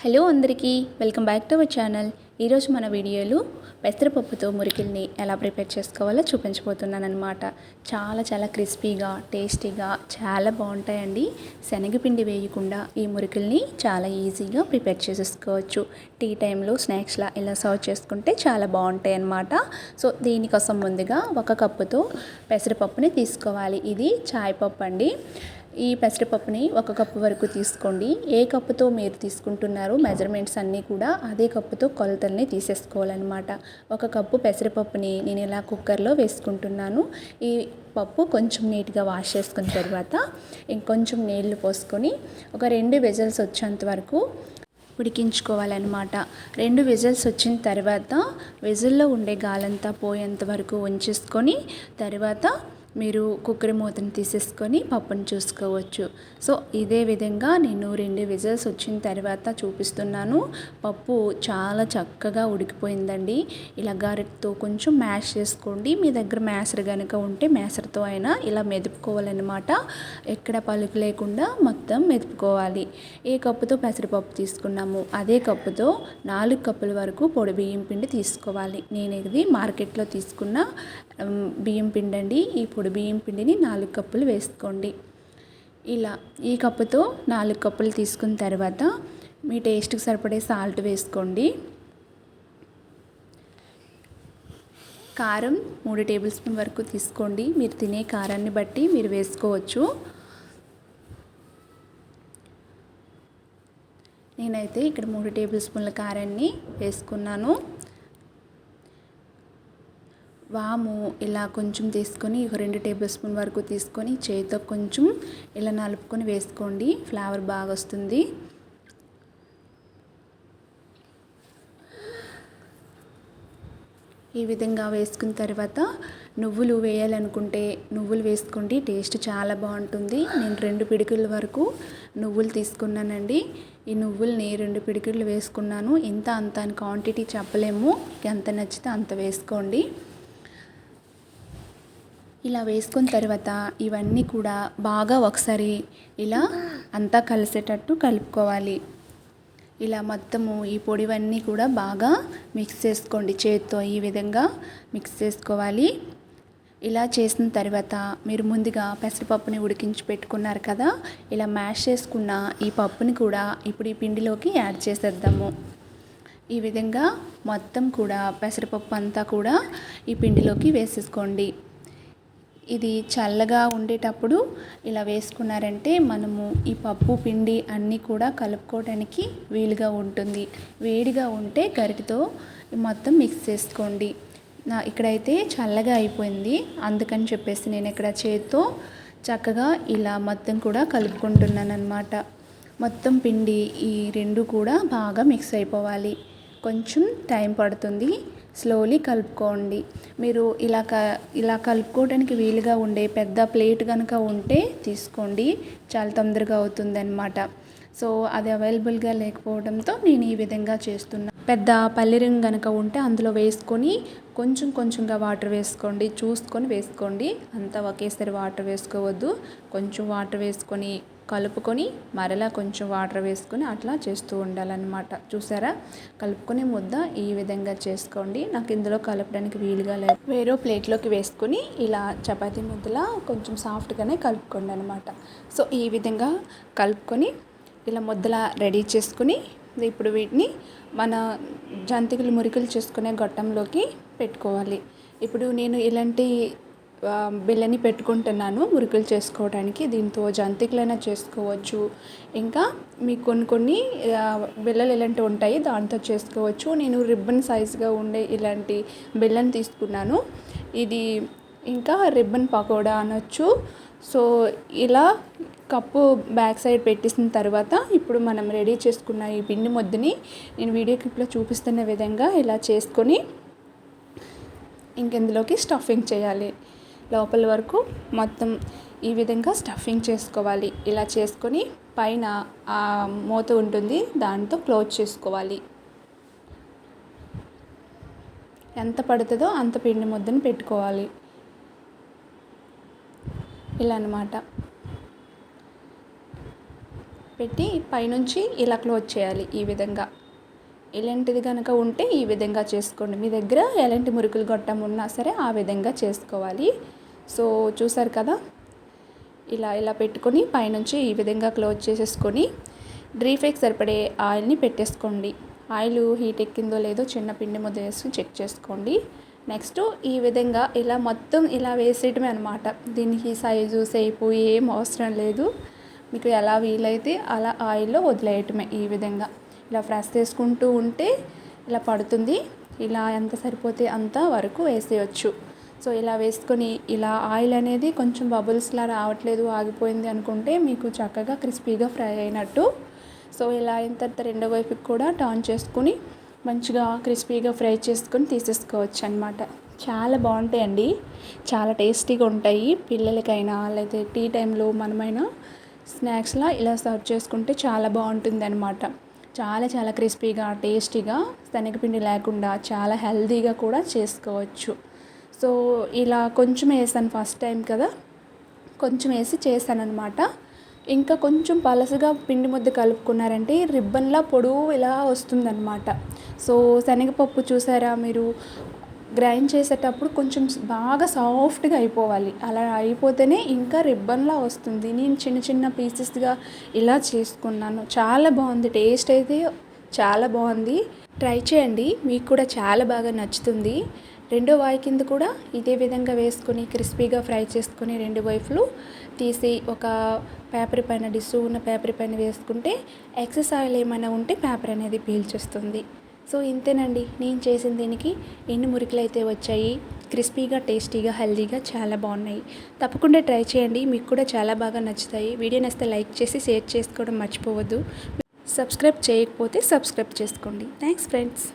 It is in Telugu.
హలో అందరికీ welcome back to our channel. ఈరోజు మన వీడియోలో పెసరపప్పుతో మురికిల్ని ఎలా ప్రిపేర్ చేసుకోవాలో చూపించబోతున్నాను అనమాట. చాలా క్రిస్పీగా టేస్టీగా చాలా బాగుంటాయండి. శనగపిండి వేయకుండా ఈ మురికిల్ని చాలా ఈజీగా ప్రిపేర్ చేసేసుకోవచ్చు. టీ టైంలో స్నాక్స్లా ఇలా సర్వ్ చేసుకుంటే చాలా బాగుంటాయి అన్నమాట. సో దీనికోసం ముందుగా 1 కప్పుతో పెసరపప్పుని తీసుకోవాలి. ఇది చాయ్ పప్పు అండి. ఈ పెసరపప్పుని 1 కప్పు వరకు తీసుకోండి. ఏ కప్పుతో మీరు తీసుకుంటున్నారో మెజర్మెంట్స్ అన్నీ కూడా అదే కప్పుతో కొలతల్ని తీసేసుకోవాలన్నమాట. 1 కప్పు పెసరపప్పుని నేను ఇలా కుక్కర్లో వేసుకుంటున్నాను. ఈ పప్పు కొంచెం నీట్గా వాష్ చేసుకున్న తర్వాత ఇంకొంచెం నీళ్లు పోసుకొని ఒక 2 విజిల్స్ వచ్చేంత వరకు ఉడికించుకోవాలన్నమాట. 2 విజిల్స్ వచ్చిన తర్వాత విజిల్లో ఉండే గాలంతా పోయేంత వరకు ఉంచేసుకొని తర్వాత మీరు కుక్కర్ మూతను తీసేసుకొని పప్పును చూసుకోవచ్చు. సో ఇదే విధంగా నేను 2 విజిల్స్ వచ్చిన తర్వాత చూపిస్తున్నాను. పప్పు చాలా చక్కగా ఉడికిపోయిందండి. ఇలా గరిటతో కొంచెం మ్యాష్ చేసుకోండి. మీ దగ్గర మ్యాషర్ కనుక ఉంటే మ్యాషర్తో అయినా ఇలా మెదుపుకోవాలన్నమాట. ఎక్కడ పలుకు లేకుండా మొత్తం మెదుపుకోవాలి. ఏ కప్పుతో పెసరపప్పు తీసుకున్నాము అదే కప్పుతో 4 కప్పుల వరకు పొడి బియ్యం పిండి తీసుకోవాలి. నేను ఇది మార్కెట్లో తీసుకున్న బియ్యం పిండి అండి. ఈ పొడి బియ్యం పిండిని 4 కప్పులు వేసుకోండి. ఇలా ఈ కప్పుతో 4 కప్పులు తీసుకున్న తర్వాత మీ టేస్ట్కి సరిపడే సాల్ట్ వేసుకోండి. కారం 3 టేబుల్ స్పూన్ వరకు తీసుకోండి. మీరు తినే కారాన్ని బట్టి మీరు వేసుకోవచ్చు. నేనైతే ఇక్కడ 3 టేబుల్ స్పూన్ల కారాన్ని వేసుకున్నాను. వాము ఇలా కొంచెం తీసుకొని ఒక 2 టేబుల్ స్పూన్ వరకు తీసుకొని చేతితో కొంచెం ఇలా నలుపుకొని వేసుకోండి. ఫ్లేవర్ బాగా వస్తుంది. ఈ విధంగా వేసుకున్న తర్వాత నువ్వులు వేయాలనుకుంటే నువ్వులు వేసుకోండి. టేస్ట్ చాలా బాగుంటుంది. నేను 2 పిడికిళ్ళ వరకు నువ్వులు తీసుకున్నానండి. ఈ నువ్వుల్ని 2 పిడికిళ్ళు వేసుకున్నాను. ఇంత అంత అని క్వాంటిటీ చెప్పలేము. ఎంత నచ్చితే అంత వేసుకోండి. ఇలా వేసుకున్న తర్వాత ఇవన్నీ కూడా బాగా ఒకసారి ఇలా అంతా కలిసేటట్టు కలుపుకోవాలి. ఇలా మొత్తము ఈ పొడివన్నీ కూడా బాగా మిక్స్ చేసుకోండి. చేత్తో ఈ విధంగా మిక్స్ చేసుకోవాలి. ఇలా చేసిన తర్వాత మీరు ముందుగా పెసరపప్పుని ఉడికించి పెట్టుకున్నారు కదా, ఇలా మ్యాష్ చేసుకున్న ఈ పప్పుని కూడా ఇప్పుడు ఈ పిండిలోకి యాడ్ చేసేద్దాము. ఈ విధంగా మొత్తం కూడా పెసరపప్పు అంతా కూడా ఈ పిండిలోకి వేసేసుకోండి. ఇది చల్లగా ఉండేటప్పుడు ఇలా వేసుకున్నారంటే మనము ఈ పప్పు పిండి అన్నీ కూడా కలుపుకోవడానికి వీలుగా ఉంటుంది. వేడిగా ఉంటే గరిటెతో మొత్తం మిక్స్ చేసుకోండి. ఇక్కడైతే చల్లగా అయిపోయింది. అందుకని చెప్పేసి నేను ఇక్కడ చేత్తో చక్కగా ఇలా మొత్తం కూడా కలుపుకుంటున్నాను అన్నమాట. మొత్తం పిండి ఈ 2 కూడా బాగా మిక్స్ అయిపోవాలి. కొంచెం టైం పడుతుంది. స్లోలీ కలుపుకోండి. మీరు ఇలా కలుపుకోవడానికి వీలుగా ఉండే పెద్ద ప్లేట్ కనుక ఉంటే తీసుకోండి. చాలా తొందరగా అవుతుందన్నమాట. సో అది అవైలబుల్గా లేకపోవడంతో నేను ఈ విధంగా చేస్తున్నాను. పెద్ద పల్లిరింగ్ కనుక ఉంటే అందులో వేసుకొని కొంచెంగా వాటర్ వేసుకోండి. చూసుకొని వేసుకోండి. అంతా ఒకేసారి వాటర్ వేసుకోవద్దు. కొంచెం వాటర్ వేసుకొని కలుపుకొని మరలా కొంచెం వాటర్ వేసుకొని అట్లా చేస్తూ ఉండాలన్నమాట. చూసారా, కలుపుకొని ముద్ద ఈ విధంగా చేసుకోండి. నాకు ఇందులో కలపడానికి వీలుగా లేదు. వేరే ప్లేట్లోకి వేసుకొని ఇలా చపాతీ ముద్దలా కొంచెం సాఫ్ట్గానే కలుపుకోండి అనమాట. సో ఈ విధంగా కలుపుకొని ఇలా ముద్దలా రెడీ చేసుకుని ఇప్పుడు వీటిని మన జంతికలు మురికలు చేసుకునే గొట్టంలోకి పెట్టుకోవాలి. ఇప్పుడు నేను ఇలాంటి బిళ్ళని పెట్టుకుంటున్నాను మురికలు చేసుకోవడానికి. దీంతో జంతికలైనా చేసుకోవచ్చు. ఇంకా మీకు కొన్ని బిళ్ళలు ఇలాంటివి ఉంటాయి, దాంతో చేసుకోవచ్చు. నేను రిబ్బన్ సైజుగా ఉండే ఇలాంటి బిళ్ళని తీసుకున్నాను. ఇది ఇంకా రిబ్బన్ పకోడా అనొచ్చు. సో ఇలా కప్పు బ్యాక్ సైడ్ పెట్టేసిన తర్వాత ఇప్పుడు మనం రెడీ చేసుకున్న ఈ పిండి ముద్దని నేను వీడియో క్లిప్లో చూపిస్తున్న విధంగా ఇలా చేసుకొని ఇంకెందులోకి స్టఫింగ్ చేయాలి. లోపల వరకు మొత్తం ఈ విధంగా స్టఫింగ్ చేసుకోవాలి. ఇలా చేసుకొని పైన ఆ మూత ఉంటుంది, దాంతో క్లోజ్ చేసుకోవాలి. ఎంత పడుతుందో అంత పిండి ముద్దను పెట్టుకోవాలి. ఇలా అన్నమాట. పెట్టి పైనుంచి ఇలా క్లోజ్ చేయాలి. ఈ విధంగా ఎలాంటిది కనుక ఉంటే ఈ విధంగా చేసుకోండి. మీ దగ్గర ఎలాంటి మురుకులు గొట్టం ఉన్నా సరే ఆ విధంగా చేసుకోవాలి. సో చూసారు కదా, ఇలా పెట్టుకొని పైనుంచి ఈ విధంగా క్లోజ్ చేసేసుకొని డ్రీ ఫ్రైకి సరిపడే ఆయిల్ని పెట్టేసుకోండి. ఆయిల్ హీట్ ఎక్కిందో లేదో చిన్న పిండి ముద్ద వేసి చెక్ చేసుకోండి. నెక్స్ట్ ఈ విధంగా ఇలా మొత్తం ఇలా వేసేయటమే అనమాట. దీనికి సైజు షేపు ఏం అవసరం లేదు. మీకు ఎలా వీలైతే అలా ఆయిల్లో వదిలేయటమే. ఈ విధంగా ఇలా ప్రెస్ చేసుకుంటూ ఉంటే ఇలా పడుతుంది. ఇలా ఎంత సరిపోతే అంత వరకు వేసేయచ్చు. సో ఇలా వేసుకొని ఇలా ఆయిల్ అనేది కొంచెం బబుల్స్లా రావట్లేదు, ఆగిపోయింది అనుకుంటే మీకు చక్కగా క్రిస్పీగా ఫ్రై అయినట్టు. సో ఇలా అయిన తర్వాత రెండో వైపుకి కూడా టర్న్ చేసుకుని మంచిగా క్రిస్పీగా ఫ్రై చేసుకొని తీసేసుకోవచ్చు అనమాట. చాలా బాగుంటాయండి, చాలా టేస్టీగా ఉంటాయి. పిల్లలకైనా లేకపోతే టీ టైంలో మనమైనా స్నాక్స్లా ఇలా సర్వ్ చేసుకుంటే చాలా బాగుంటుంది అనమాట. చాలా క్రిస్పీగా టేస్టీగా శనగపిండి లేకుండా చాలా హెల్తీగా కూడా చేసుకోవచ్చు. సో ఇలా కొంచెం వేసాను, ఫస్ట్ టైం కదా కొంచెం వేసి చేశాను అనమాట. ఇంకా కొంచెం పలసగా పిండి ముద్ద కలుపుకున్నారంటే రిబ్బన్లా పొడవు ఇలా వస్తుందన్నమాట. సో శనగపప్పు చూసారా మీరు, గ్రైండ్ చేసేటప్పుడు కొంచెం బాగా సాఫ్ట్గా అయిపోవాలి. అలా అయిపోతేనే ఇంకా రిబ్బన్లా వస్తుంది. నేను చిన్న పీసెస్గా ఇలా చేసుకున్నాను. చాలా బాగుంది, టేస్ట్ అయితే చాలా బాగుంది. ట్రై చేయండి, మీకు కూడా చాలా బాగా నచ్చుతుంది. రెండో వాయి కింద కూడా ఇదే విధంగా వేసుకొని క్రిస్పీగా ఫ్రై చేసుకొని రెండు వైపులు తీసి ఒక పేపర్ పైన, డిష్ ఉన్న పేపర్ పైన వేసుకుంటే ఎక్సెస్ ఆయిల్ ఏమైనా ఉంటే పేపర్ అనేది పీల్చేస్తుంది. సో ఇంతేనండి నేను చేసిన దీనికి. ఎన్ని మురికలు అయితే వచ్చాయి, క్రిస్పీగా టేస్టీగా హెల్తీగా చాలా బాగున్నాయి. తప్పకుండా ట్రై చేయండి, మీకు కూడా చాలా బాగా నచ్చుతాయి. వీడియో నచ్చితే లైక్ చేసి షేర్ చేసుకోవడం మర్చిపోవద్దు. సబ్స్క్రైబ్ చేయకపోతే సబ్స్క్రైబ్ చేసుకోండి. Thanks friends.